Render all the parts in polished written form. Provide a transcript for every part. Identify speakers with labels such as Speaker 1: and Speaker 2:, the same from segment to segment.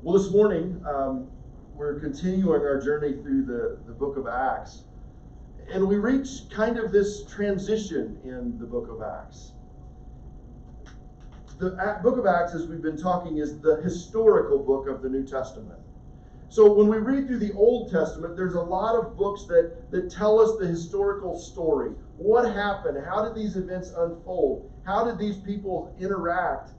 Speaker 1: Well, this morning, we're continuing our journey through the book of Acts. And we reach kind of this transition in the book of Acts. The book of Acts, as we've been talking, is the historical book of the New Testament. So when we read through the Old Testament, there's a lot of books that tell us the historical story. What happened? How did these events unfold? How did these people interact?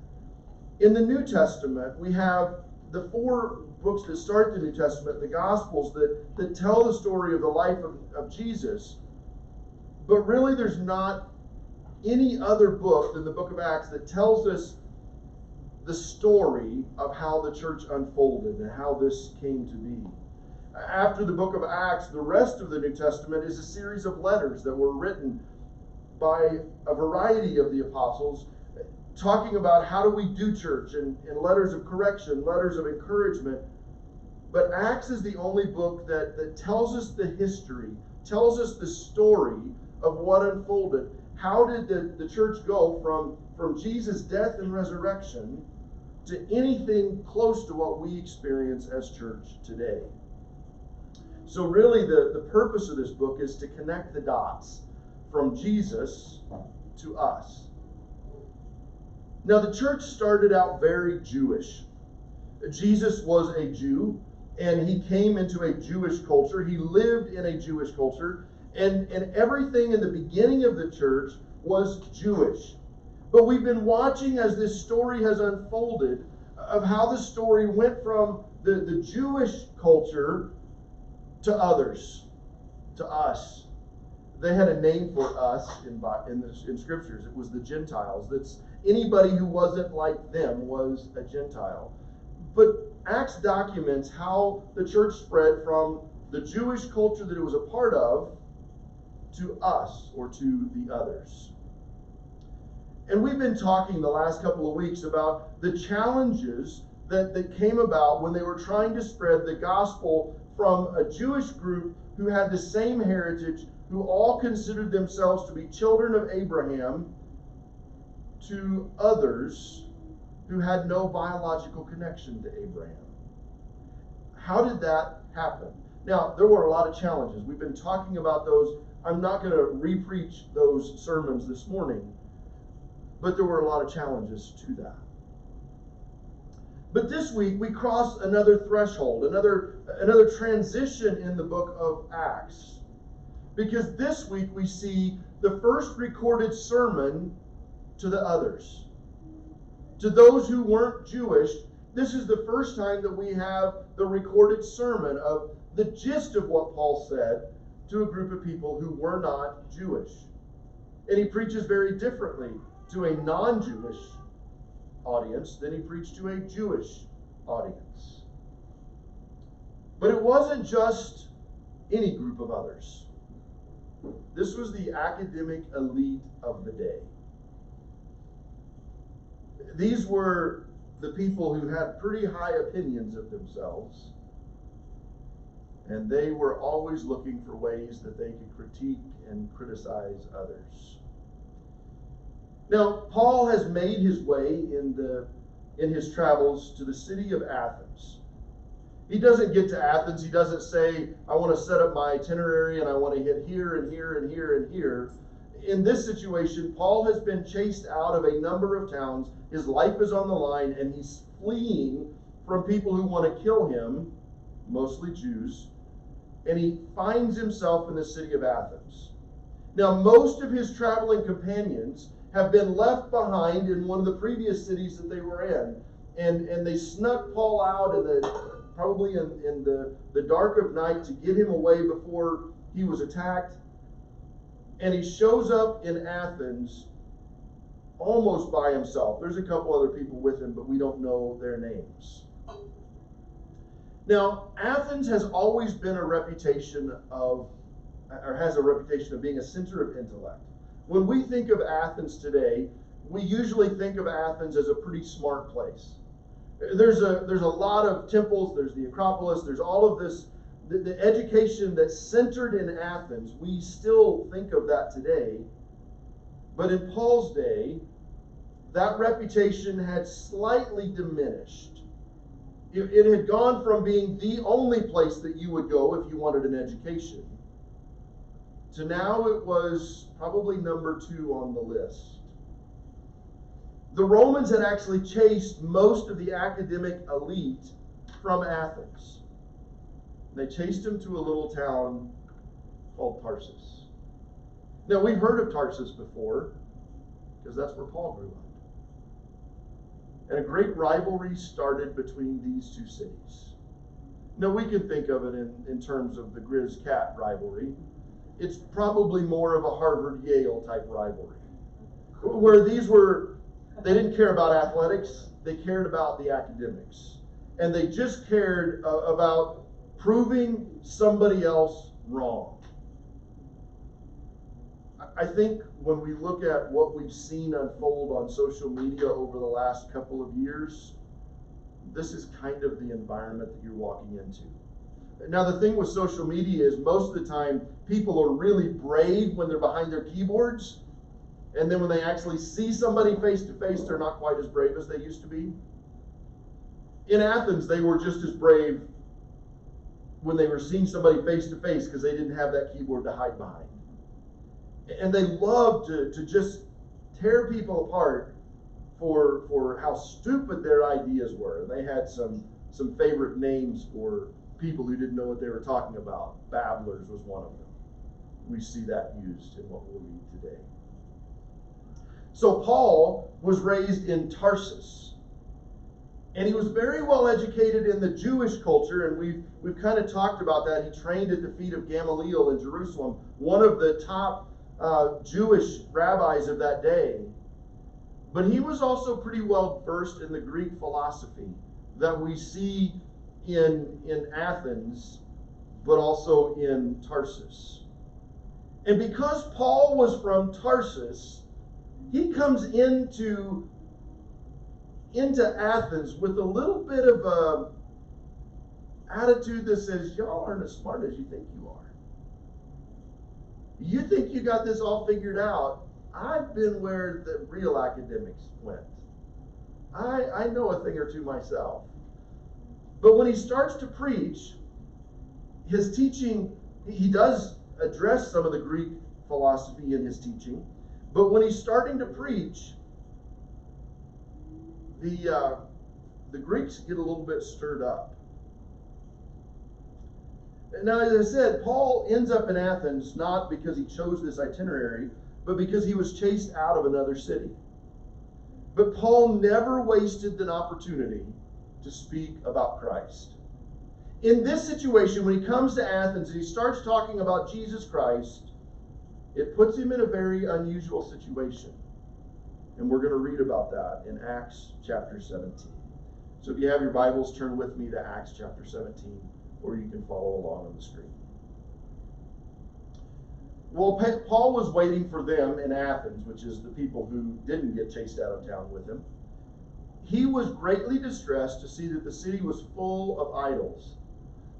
Speaker 1: In the New Testament, we have the four books that start the New Testament, the Gospels, that tell the story of the life of Jesus. But really, there's not any other book than the book of Acts that tells us the story of how the church unfolded and how this came to be. After the book of Acts, the rest of the New Testament is a series of letters that were written by a variety of the apostles, talking about how do we do church, and letters of correction, letters of encouragement. But Acts is the only book that tells us the history, tells us the story of what unfolded. How did the church go from Jesus' death and resurrection to anything close to what we experience as church today? So really the purpose of this book is to connect the dots from Jesus to us. Now, the church started out very Jewish. Jesus was a Jew, and he came into a Jewish culture. He lived in a Jewish culture, and everything in the beginning of the church was Jewish. But we've been watching as this story has unfolded of how the story went from the Jewish culture to others, to us. They had a name for us in scriptures. It was the Gentiles. That's anybody who wasn't like them was a Gentile. But Acts documents how the church spread from the Jewish culture that it was a part of to us, or to the others. And we've been talking the last couple of weeks about the challenges that came about when they were trying to spread the gospel from a Jewish group who had the same heritage, who all considered themselves to be children of Abraham, to others who had no biological connection to Abraham. How did that happen? Now, there were a lot of challenges. We've been talking about those. I'm not going to re-preach those sermons this morning, but there were a lot of challenges to that. But this week, we cross another threshold, another transition in the book of Acts. Because this week, we see the first recorded sermon to the others. To those who weren't Jewish, this is the first time that we have the recorded sermon of the gist of what Paul said to a group of people who were not Jewish. And he preaches very differently to a non-Jewish audience than he preached to a Jewish audience. But it wasn't just any group of others. This was the academic elite of the day. These were the people who had pretty high opinions of themselves, and they were always looking for ways that they could critique and criticize others. Now, Paul has made his way in his travels to the city of Athens. He doesn't get to Athens. He doesn't say, I want to set up my itinerary and I want to hit here and here and here and here. In this situation, Paul has been chased out of a number of towns. His life is on the line, and he's fleeing from people who want to kill him, mostly Jews, and he finds himself in the city of Athens. Now, most of his traveling companions have been left behind in one of the previous cities that they were in, and they snuck Paul out probably in the dark of night to get him away before he was attacked. And he shows up in Athens almost by himself. There's a couple other people with him, but we don't know their names. Now, Athens has always been a reputation of being a center of intellect. When we think of Athens today, we usually think of Athens as a pretty smart place. There's a lot of temples, there's the Acropolis, there's all of this. The education that's centered in Athens, we still think of that today. But in Paul's day, that reputation had slightly diminished. It had gone from being the only place that you would go if you wanted an education to now it was probably number 2 on the list. The Romans had actually chased most of the academic elite from Athens. They chased them to a little town called Tarsus. Now, we've heard of Tarsus before because that's where Paul grew up. And a great rivalry started between these two cities. Now, we can think of it in terms of the Grizz-Cat rivalry. It's probably more of a Harvard-Yale type rivalry, where they didn't care about athletics, they cared about the academics. And they just cared about proving somebody else wrong. I think when we look at what we've seen unfold on social media over the last couple of years, this is kind of the environment that you're walking into. Now, the thing with social media is most of the time people are really brave when they're behind their keyboards, and then when they actually see somebody face to face, they're not quite as brave as they used to be. In Athens, they were just as brave when they were seeing somebody face to face because they didn't have that keyboard to hide behind. And they loved to just tear people apart for how stupid their ideas were. And they had some favorite names for people who didn't know what they were talking about. Babblers was one of them. We see that used in what we'll read today. So Paul was raised in Tarsus. And he was very well educated in the Jewish culture, and we've kind of talked about that. He trained at the feet of Gamaliel in Jerusalem, one of the top Jewish rabbis of that day. But he was also pretty well versed in the Greek philosophy that we see in Athens, but also in Tarsus. And because Paul was from Tarsus, he comes into Athens with a little bit of a attitude that says, y'all aren't as smart as you think you are. You think you got this all figured out. I've been where the real academics went. I know a thing or two myself. But when he starts to preach, his teaching, he does address some of the Greek philosophy in his teaching. But when he's starting to preach, the Greeks get a little bit stirred up. Now, as I said, Paul ends up in Athens not because he chose this itinerary, but because he was chased out of another city. But Paul never wasted an opportunity to speak about Christ. In this situation, when he comes to Athens and he starts talking about Jesus Christ, it puts him in a very unusual situation. And we're going to read about that in Acts chapter 17. So if you have your Bibles, turn with me to Acts chapter 17, or you can follow along on the screen. Well, Paul was waiting for them in Athens, which is the people who didn't get chased out of town with him. He was greatly distressed to see that the city was full of idols.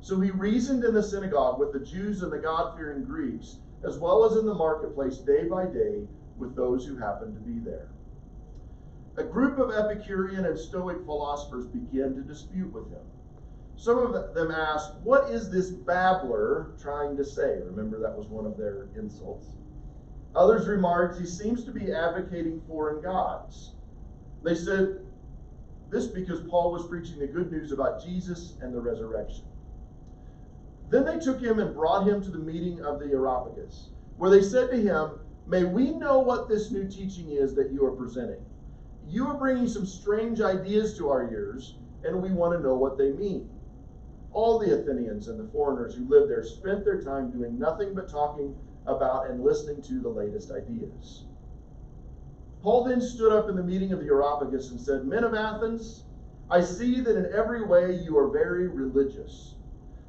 Speaker 1: So he reasoned in the synagogue with the Jews and the God-fearing Greeks, as well as in the marketplace day by day with those who happened to be there. A group of Epicurean and Stoic philosophers began to dispute with him. Some of them asked, "What is this babbler trying to say?" Remember, that was one of their insults. Others remarked, "He seems to be advocating foreign gods." They said this because Paul was preaching the good news about Jesus and the resurrection. Then they took him and brought him to the meeting of the Areopagus, where they said to him, "May we know what this new teaching is that you are presenting? You are bringing some strange ideas to our ears, and we want to know what they mean." All the Athenians and the foreigners who lived there spent their time doing nothing but talking about and listening to the latest ideas. Paul then stood up in the meeting of the Areopagus and said, "Men of Athens, I see that in every way you are very religious.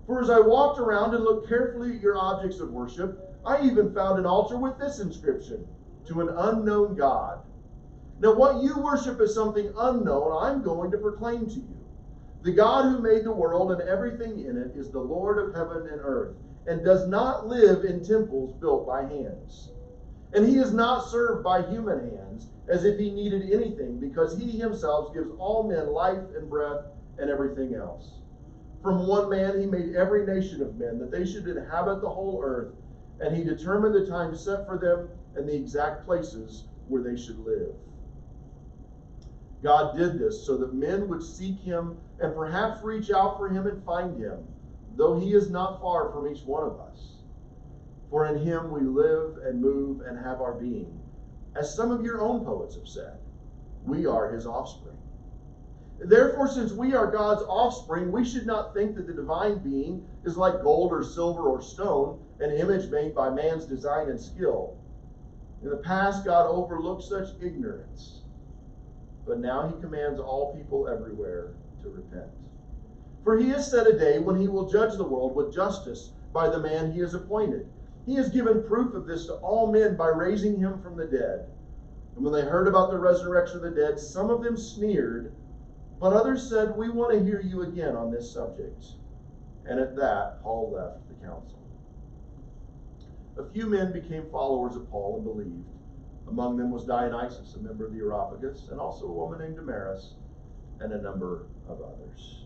Speaker 1: For as I walked around and looked carefully at your objects of worship, I even found an altar with this inscription, 'To an unknown God.' Now what you worship as something unknown, I'm going to proclaim to you. The God who made the world and everything in it is the Lord of heaven and earth, and does not live in temples built by hands. And he is not served by human hands, as if he needed anything, because he himself gives all men life and breath and everything else. From one man he made every nation of men, that they should inhabit the whole earth, and he determined the time set for them and the exact places where they should live. God did this so that men would seek him and perhaps reach out for him and find him, though he is not far from each one of us. For in him we live and move and have our being. As some of your own poets have said, we are his offspring. Therefore, since we are God's offspring, we should not think that the divine being is like gold or silver or stone, an image made by man's design and skill. In the past, God overlooked such ignorance, but now he commands all people everywhere to repent. For he has set a day when he will judge the world with justice by the man he has appointed. He has given proof of this to all men by raising him from the dead. And when they heard about the resurrection of the dead, some of them sneered, but others said, we want to hear you again on this subject. And at that, Paul left the council. A few men became followers of Paul and believed. Among them was Dionysius, a member of the Areopagus, and also a woman named Damaris, and a number of others.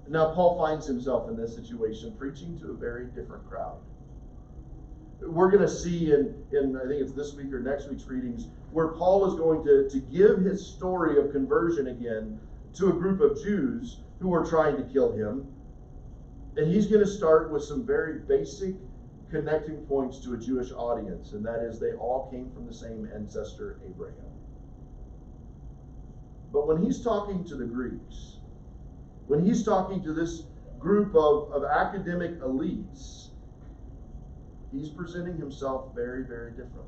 Speaker 1: Now, Paul finds himself in this situation preaching to a very different crowd. We're going to see in I think it's this week or next week's readings, where Paul is going to give his story of conversion again to a group of Jews who were trying to kill him. And he's going to start with some very basic connecting points to a Jewish audience, and that is they all came from the same ancestor, Abraham. But when he's talking to the Greeks, when he's talking to this group of academic elites, he's presenting himself very, very differently.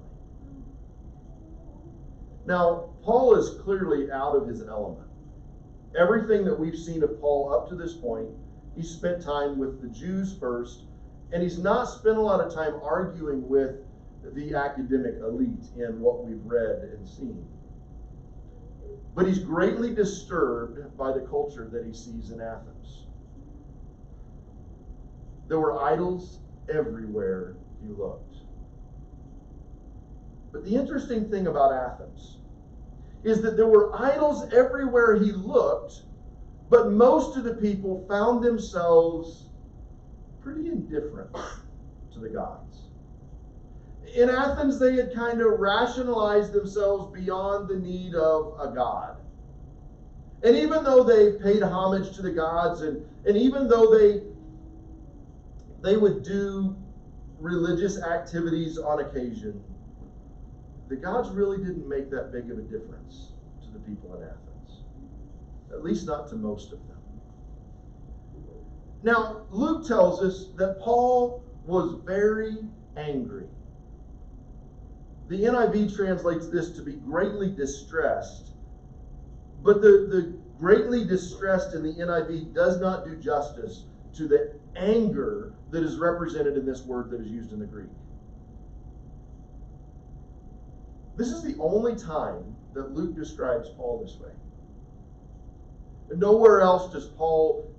Speaker 1: Now, Paul is clearly out of his element. Everything that we've seen of Paul up to this point, he spent time with the Jews first, and he's not spent a lot of time arguing with the academic elite in what we've read and seen. But he's greatly disturbed by the culture that he sees in Athens. There were idols everywhere he looked. But the interesting thing about Athens is that there were idols everywhere he looked, but most of the people found themselves pretty indifferent to the gods. In Athens, they had kind of rationalized themselves beyond the need of a god. And even though they paid homage to the gods, and even though they would do religious activities on occasion, the gods really didn't make that big of a difference to the people in Athens. At least not to most of them. Now, Luke tells us that Paul was very angry. The NIV translates this to be greatly distressed, but the greatly distressed in the NIV does not do justice to the anger that is represented in this word that is used in the Greek. This is the only time that Luke describes Paul this way. Nowhere else does Paul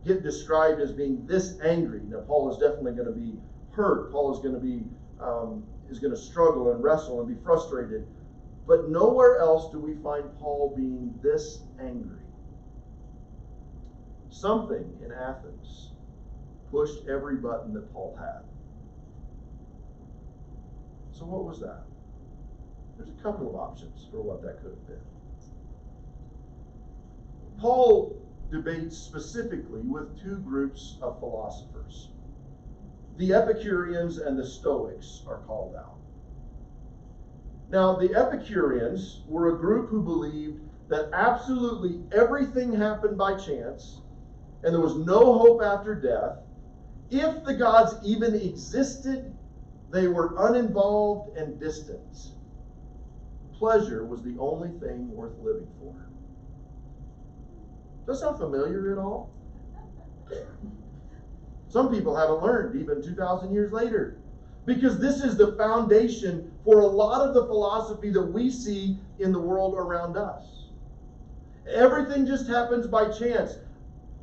Speaker 1: get described as being this angry. Now, Paul is definitely going to be hurt. Paul is going to be going to struggle and wrestle and be frustrated. But nowhere else do we find Paul being this angry. Something in Athens pushed every button that Paul had. So what was that? There's a couple of options for what that could have been. Paul debates specifically with two groups of philosophers. The Epicureans and the Stoics are called out. Now, the Epicureans were a group who believed that absolutely everything happened by chance and there was no hope after death. If the gods even existed, they were uninvolved and distant. Pleasure was the only thing worth living for. Does that sound familiar at all? Some people haven't learned even 2,000 years later. Because this is the foundation for a lot of the philosophy that we see in the world around us. Everything just happens by chance.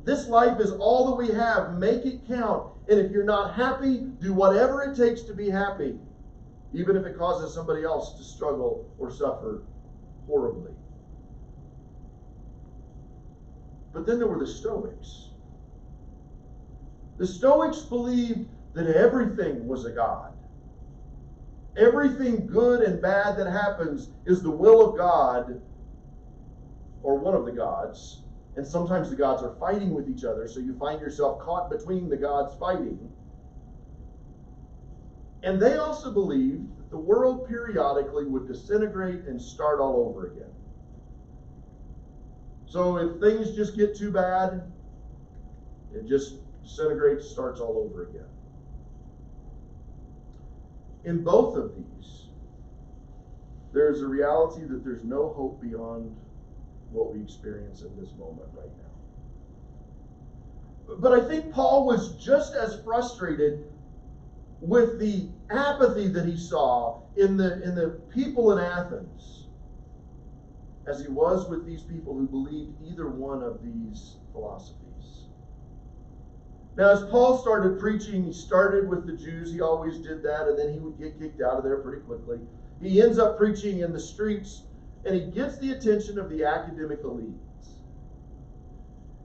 Speaker 1: This life is all that we have. Make it count. And if you're not happy, do whatever it takes to be happy, even if it causes somebody else to struggle or suffer horribly. But then there were the Stoics. The Stoics believed that everything was a god. Everything good and bad that happens is the will of God, or one of the gods. And sometimes the gods are fighting with each other, so you find yourself caught between the gods fighting. And they also believed that the world periodically would disintegrate and start all over again. So if things just get too bad, it just disintegrates, starts all over again. In both of these, there's a reality that there's no hope beyond what we experience in this moment right now. But I think Paul was just as frustrated with the apathy that he saw in the people in Athens as he was with these people who believed either one of these philosophies. Now, as Paul started preaching, he started with the Jews. He always did that, and then he would get kicked out of there pretty quickly. He ends up preaching in the streets, and he gets the attention of the academic elites.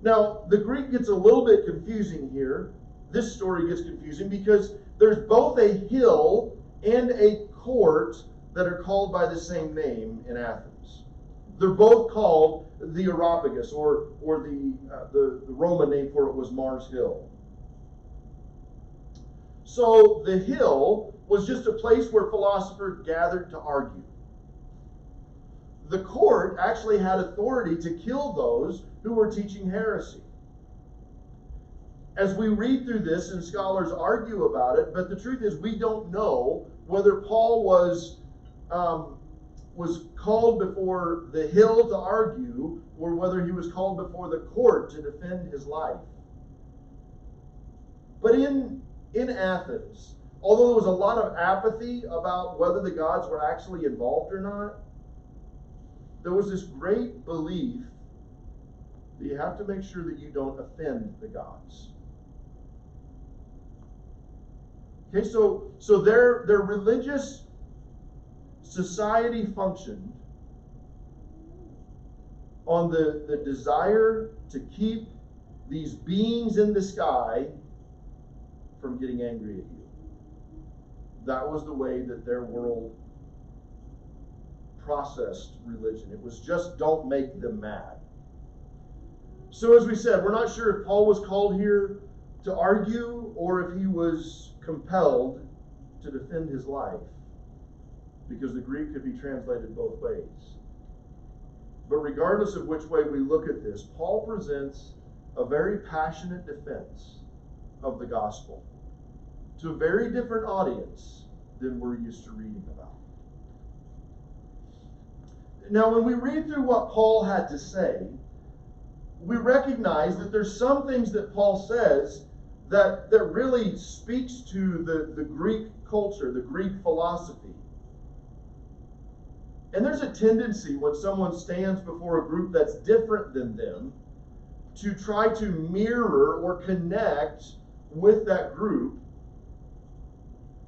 Speaker 1: Now, the Greek gets a little bit confusing here. This story gets confusing because there's both a hill and a court that are called by the same name in Athens. They're both called the Areopagus, or the Roman name for it was Mars Hill. So the hill was just a place where philosophers gathered to argue. The court actually had authority to kill those who were teaching heresy. As we read through this, and scholars argue about it, but the truth is we don't know whether Paul was called before the hill to argue, or whether he was called before the court to defend his life. But in Athens, although there was a lot of apathy about whether the gods were actually involved or not, there was this great belief that you have to make sure that you don't offend the gods. Okay, so their religious society functioned on the desire to keep these beings in the sky from getting angry at you. That was the way that their world processed religion. It was just don't make them mad. So as we said, we're not sure if Paul was called here to argue or if he was compelled to defend his life, because the Greek could be translated both ways. But regardless of which way we look at this, Paul presents a very passionate defense of the gospel to a very different audience than we're used to reading about. Now, when we read through what Paul had to say, we recognize that there's some things that Paul says that really speaks to the Greek culture, the Greek philosophy. And there's a tendency when someone stands before a group that's different than them to try to mirror or connect with that group.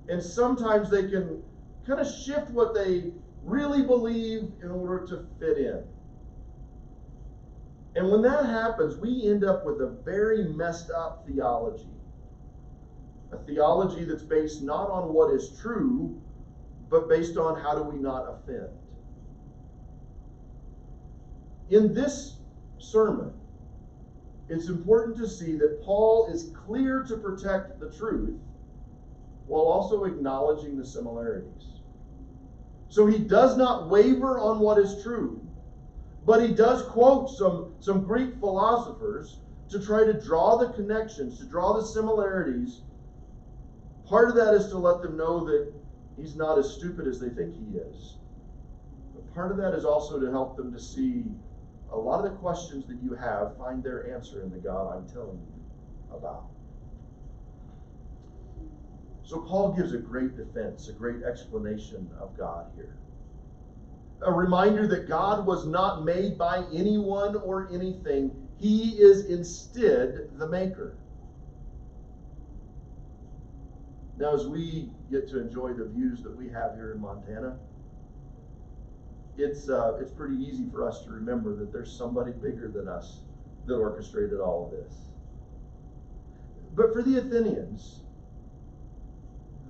Speaker 1: And sometimes they can kind of shift what they really believe in order to fit in. And when that happens, we end up with a very messed up theology. A theology that's based not on what is true, but based on how do we not offend. In this sermon, it's important to see that Paul is clear to protect the truth while also acknowledging the similarities. So he does not waver on what is true, but he does quote some Greek philosophers to try to draw the connections, to draw the similarities. Part of that is to let them know that he's not as stupid as they think he is. But part of that is also to help them to see a lot of the questions that you have find their answer in the God I'm telling you about. So Paul gives a great defense, a great explanation of God here. A reminder that God was not made by anyone or anything. He is instead the maker. Now, as we get to enjoy the views that we have here in Montana, it's pretty easy for us to remember that there's somebody bigger than us that orchestrated all of this. But for the Athenians,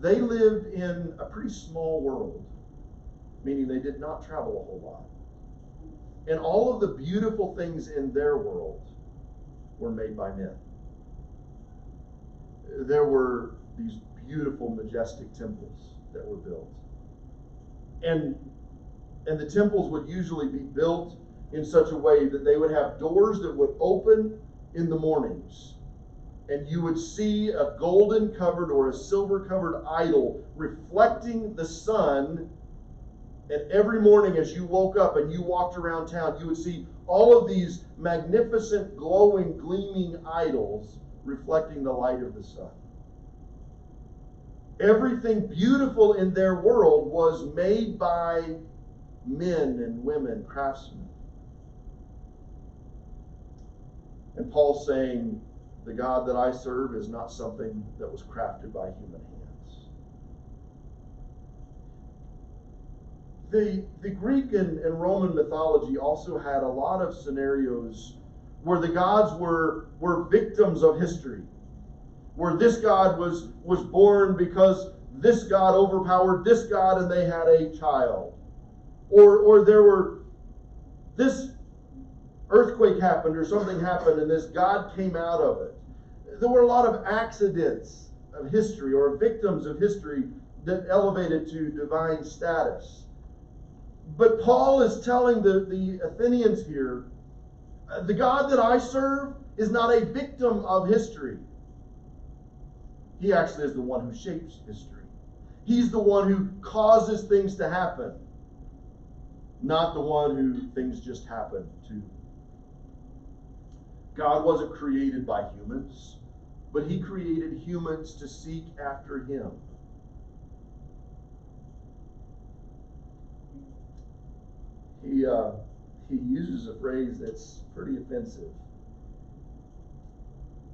Speaker 1: they lived in a pretty small world, meaning they did not travel a whole lot. And all of the beautiful things in their world were made by men. There were these beautiful, majestic temples that were built. And the temples would usually be built in such a way that they would have doors that would open in the mornings. And you would see a golden covered or a silver covered idol reflecting the sun. And every morning as you woke up and you walked around town, you would see all of these magnificent, glowing, gleaming idols reflecting the light of the sun. Everything beautiful in their world was made by men and women, craftsmen. And Paul's saying, the God that I serve is not something that was crafted by human hands. The Greek and Roman mythology also had a lot of scenarios where the gods were victims of history. Where this god was born because this god overpowered this god and they had a child. Or there were, this earthquake happened or something happened and this god came out of it. There were a lot of accidents of history or victims of history that elevated to divine status. But Paul is telling the Athenians here, the God that I serve is not a victim of history. He actually is the one who shapes history. He's the one who causes things to happen, not the one who things just happen to. God wasn't created by humans, but He created humans to seek after Him. He uses a phrase that's pretty offensive.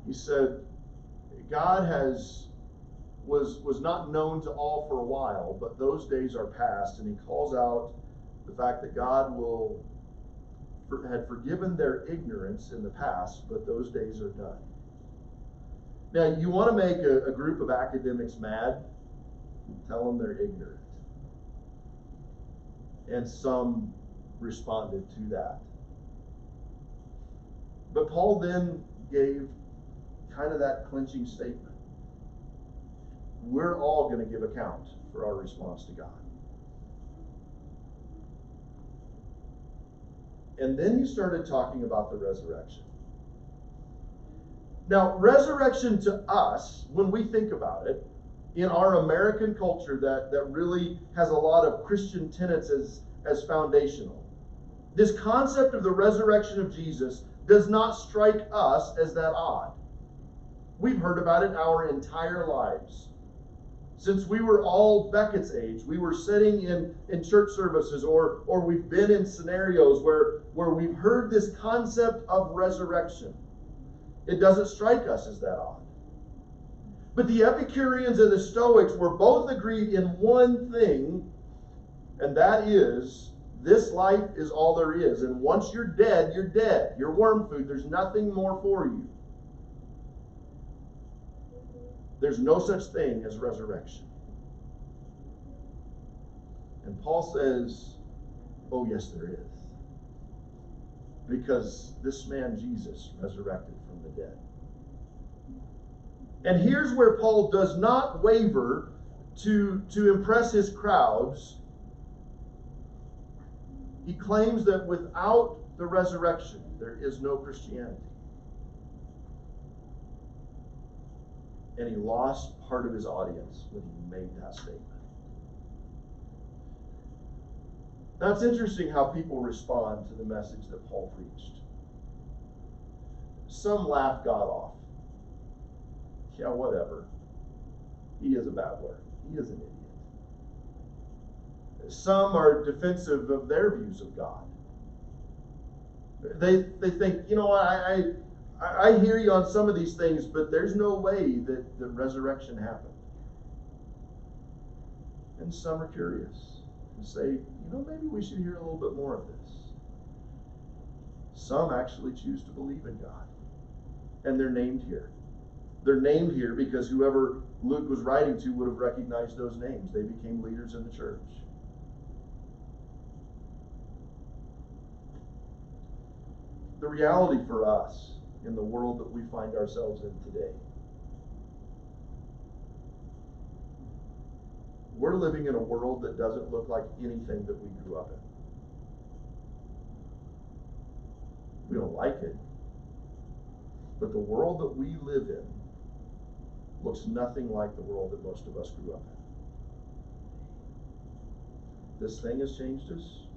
Speaker 1: He said, God was not known to all for a while, but those days are past, and he calls out the fact that God had forgiven their ignorance in the past, but those days are done. Now, you want to make a group of academics mad? Tell them they're ignorant. And some responded to that. But Paul then gave kind of that clinching statement. We're all going to give account for our response to God. And then you started talking about the resurrection. Now, resurrection to us, when we think about it, in our American culture that really has a lot of Christian tenets as foundational, this concept of the resurrection of Jesus does not strike us as that odd. We've heard about it our entire lives. Since we were all Beckett's age, we were sitting in church services or we've been in scenarios where we've heard this concept of resurrection. It doesn't strike us as that odd. But the Epicureans and the Stoics were both agreed in one thing, and that is, this life is all there is. And once you're dead, you're dead. You're worm food. There's nothing more for you. There's no such thing as resurrection. And Paul says, oh yes, there is. Because this man Jesus resurrected from the dead. And here's where Paul does not waver to impress his crowds. He claims that without the resurrection, there is no Christianity. And he lost part of his audience when he made that statement. Now it's interesting how people respond to the message that Paul preached. Some laugh God off. Yeah, whatever. He is a babbler. He is an idiot. Some are defensive of their views of God. They think, you know, I hear you on some of these things, but there's no way that the resurrection happened. And some are curious and say, you know, maybe we should hear a little bit more of this. Some actually choose to believe in God. And they're named here. They're named here because whoever Luke was writing to would have recognized those names. They became leaders in the church. The reality for us in the world that we find ourselves in today, we're living in a world that doesn't look like anything that we grew up in. We don't like it, but the world that we live in looks nothing like the world that most of us grew up in. This thing has changed us.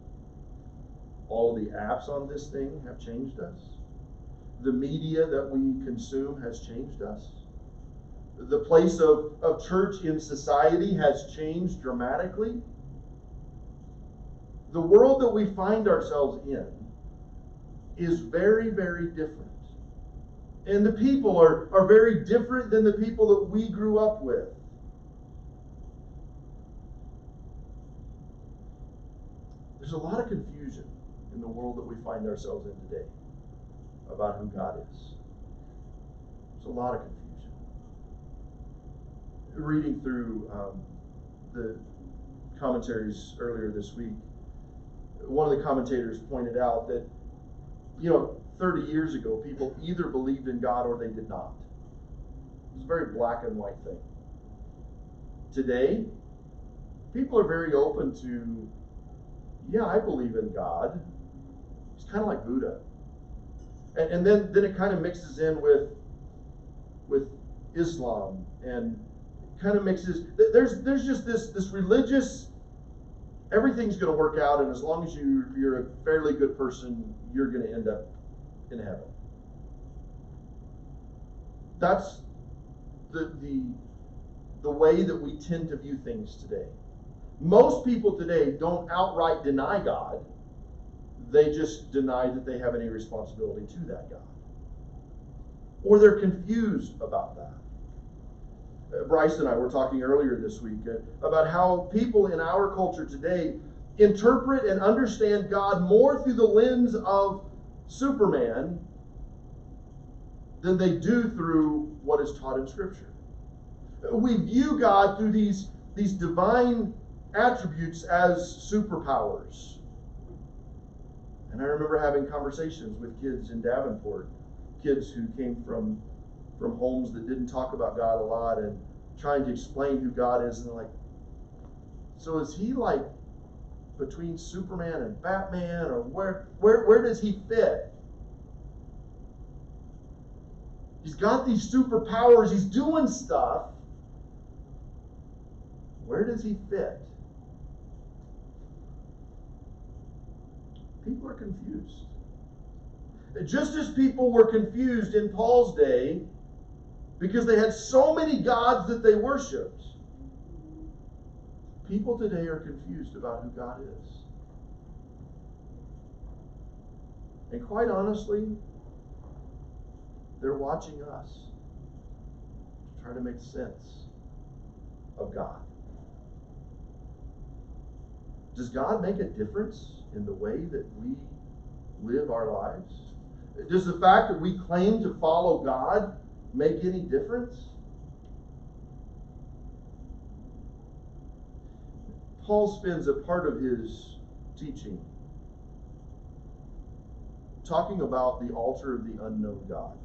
Speaker 1: All of the apps on this thing have changed us. The media that we consume has changed us. The place of church in society has changed dramatically. The world that we find ourselves in is very, very different. And the people are very different than the people that we grew up with. There's a lot of confusion in the world that we find ourselves in today about who God is. There's a lot of confusion. Reading through the commentaries earlier this week, one of the commentators pointed out that, 30 years ago, people either believed in God or they did not. It was a very black and white thing. Today, people are very open to, yeah, I believe in God. It's kind of like Buddha. And then it kind of mixes in with Islam, and kind of mixes. There's just this religious, everything's going to work out, and as long as you're a fairly good person, you're going to end up in heaven. That's the way that we tend to view things today. Most people today don't outright deny God. They just deny that they have any responsibility to that God. Or they're confused about that. Bryce and I were talking earlier this week about how people in our culture today interpret and understand God more through the lens of Superman than they do through what is taught in Scripture. We view God through these divine attributes as superpowers. And I remember having conversations with kids in Davenport, kids who came from homes that didn't talk about God a lot, and trying to explain who God is, and they're like, so is he like between Superman and Batman, or where does he fit? He's got these superpowers, he's doing stuff. Where does he fit? People are confused. Just as people were confused in Paul's day because they had so many gods that they worshipped, people today are confused about who God is. And quite honestly, they're watching us to try to make sense of God. Does God make a difference in the way that we live our lives? Does the fact that we claim to follow God make any difference? Paul spends a part of his teaching talking about the altar of the unknown God.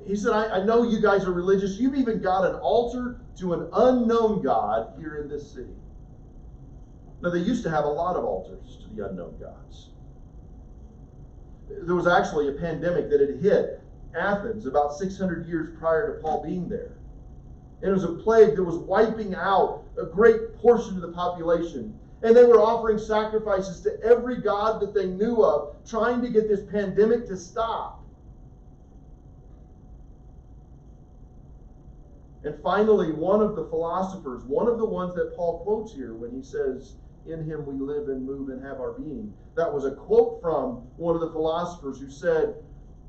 Speaker 1: He said, I know you guys are religious. You've even got an altar to an unknown God here in this city. Now, they used to have a lot of altars to the unknown gods. There was actually a pandemic that had hit Athens about 600 years prior to Paul being there. And it was a plague that was wiping out a great portion of the population. And they were offering sacrifices to every god that they knew of, trying to get this pandemic to stop. And finally, one of the philosophers, one of the ones that Paul quotes here when he says, in him we live and move and have our being. That was a quote from one of the philosophers who said,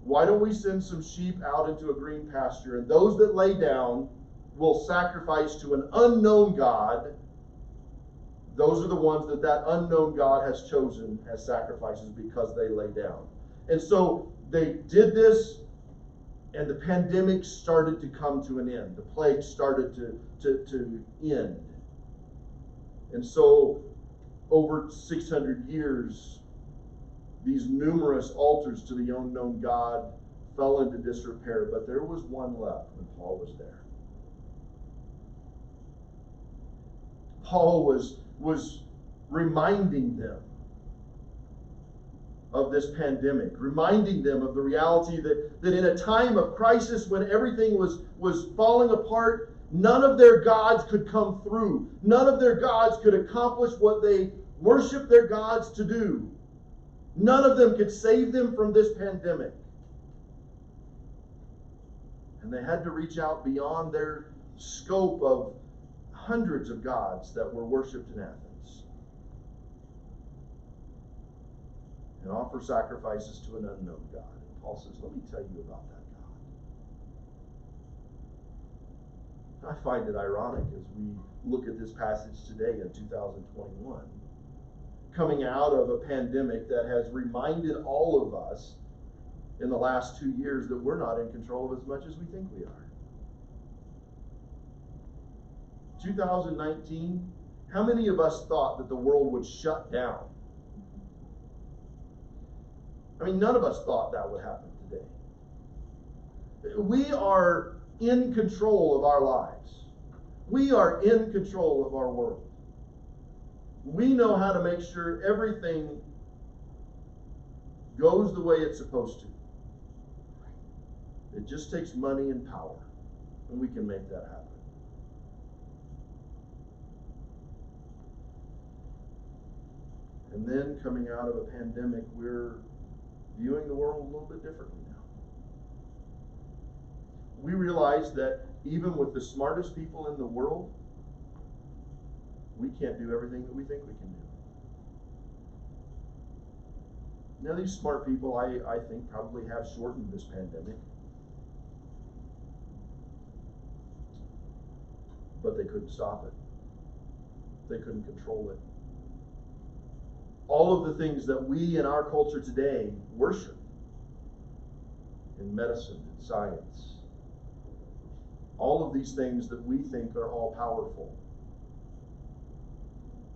Speaker 1: why don't we send some sheep out into a green pasture, and those that lay down will sacrifice to an unknown God. Those are the ones that unknown God has chosen as sacrifices because they lay down. And so they did this, and the pandemic started to come to an end. The plague started to end. And so, over 600 years, these numerous altars to the unknown God fell into disrepair. But there was one left when Paul was there. Paul was reminding them of this pandemic, reminding them of the reality that in a time of crisis when everything was falling apart, none of their gods could come through. None of their gods could accomplish what they worshiped their gods to do. None of them could save them from this pandemic. And they had to reach out beyond their scope of hundreds of gods that were worshipped in Athens and offer sacrifices to an unknown God. And Paul says, let me tell you about that God. I find it ironic as we look at this passage today in 2021, coming out of a pandemic that has reminded all of us in the last 2 years that we're not in control of as much as we think we are. 2019, how many of us thought that the world would shut down? I mean, none of us thought that would happen today. We are in control of our lives. We are in control of our world. We know how to make sure everything goes the way it's supposed to. It just takes money and power, and we can make that happen. And then coming out of a pandemic, we're viewing the world a little bit differently now. We realize that even with the smartest people in the world, we can't do everything that we think we can do. Now, these smart people, I think, probably have shortened this pandemic. But they couldn't stop it. They couldn't control it. All of the things that we in our culture today worship in medicine and science, all of these things that we think are all powerful,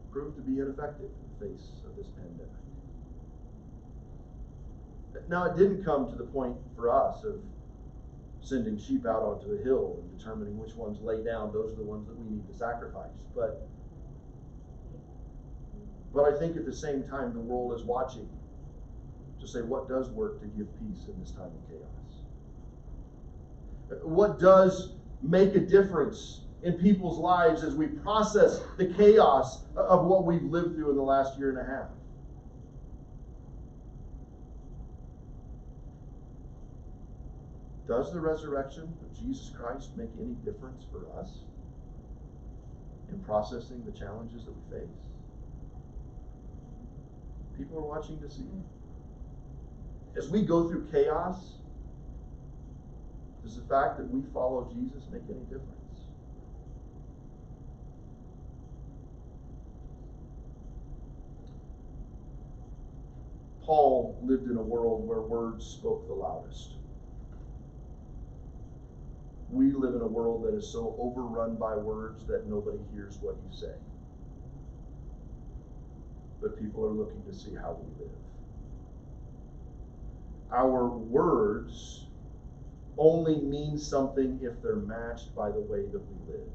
Speaker 1: proved to be ineffective in the face of this pandemic. Now, it didn't come to the point for us of sending sheep out onto a hill and determining which ones lay down. Those are the ones that we need to sacrifice. But I think at the same time, the world is watching to say, what does work to give peace in this time of chaos? What does make a difference in people's lives as we process the chaos of what we've lived through in the last year and a half? Does the resurrection of Jesus Christ make any difference for us in processing the challenges that we face? People are watching to see. As we go through chaos, does the fact that we follow Jesus make any difference? Paul lived in a world where words spoke the loudest. We live in a world that is so overrun by words that nobody hears what you say. But people are looking to see how we live. Our words only mean something if they're matched by the way that we live.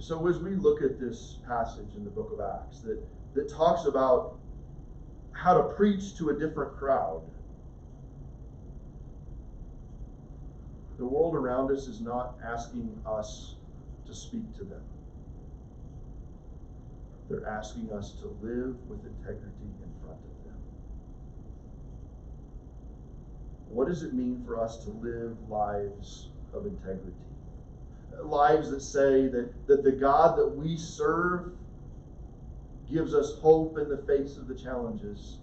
Speaker 1: So as we look at this passage in the book of Acts that talks about how to preach to a different crowd, the world around us is not asking us to speak to them. They're asking us to live with integrity in front of them. What does it mean for us to live lives of integrity? Lives that say that the God that we serve gives us hope in the face of the challenges.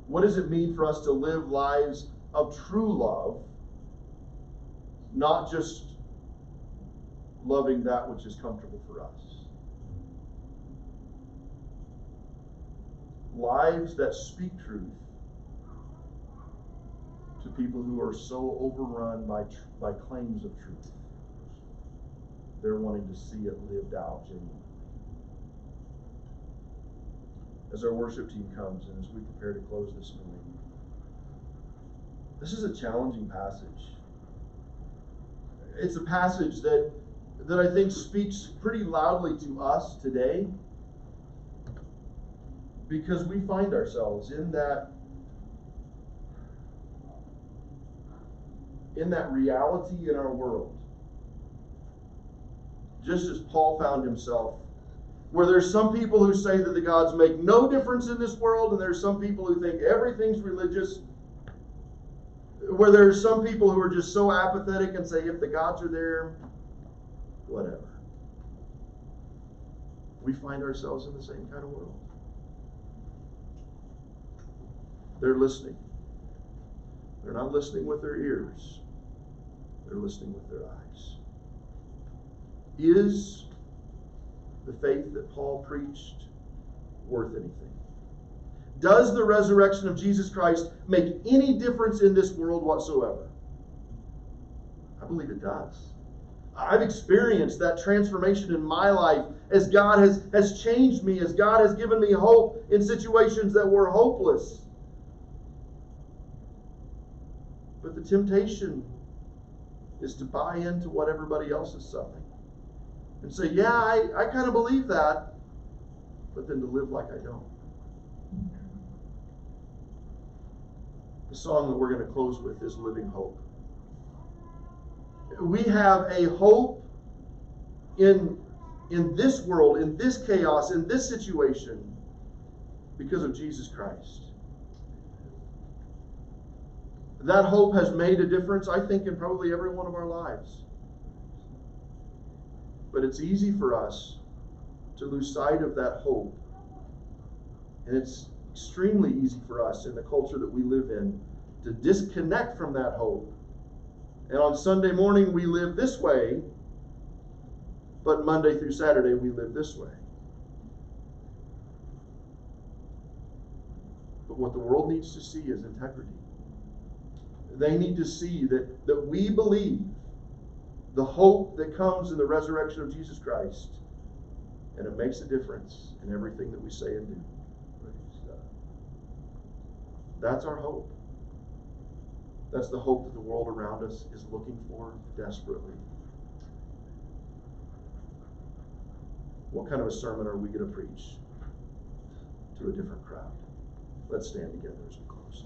Speaker 1: What does it mean for us to live lives of true love, not just loving that which is comfortable for us. Lives that speak truth to people who are so overrun by claims of truth. They're wanting to see it lived out genuinely. As our worship team comes and as we prepare to close this morning, this is a challenging passage. It's a passage that I think speaks pretty loudly to us today, because we find ourselves in that reality in our world. Just as Paul found himself, where there's some people who say that the gods make no difference in this world, and there's some people who think everything's religious, where there's some people who are just so apathetic and say if the gods are there, whatever. We find ourselves in the same kind of world. They're listening. They're not listening with their ears. They're listening with their eyes. Is the faith that Paul preached worth anything? Does the resurrection of Jesus Christ make any difference in this world whatsoever? I believe it does. I've experienced that transformation in my life as God has changed me, as God has given me hope in situations that were hopeless. But the temptation is to buy into what everybody else is selling and say, yeah, I kind of believe that, but then to live like I don't. The song that we're going to close with is Living Hope. We have a hope in this world, in this chaos, in this situation, because of Jesus Christ. That hope has made a difference, I think, in probably every one of our lives. But it's easy for us to lose sight of that hope. And it's extremely easy for us in the culture that we live in to disconnect from that hope. And on Sunday morning we live this way, but Monday through Saturday we live this way. But what the world needs to see is integrity. They need to see that we believe the hope that comes in the resurrection of Jesus Christ, and it makes a difference in everything that we say and do. That's our hope. That's the hope that the world around us is looking for desperately. What kind of a sermon are we going to preach to a different crowd? Let's stand together as we close.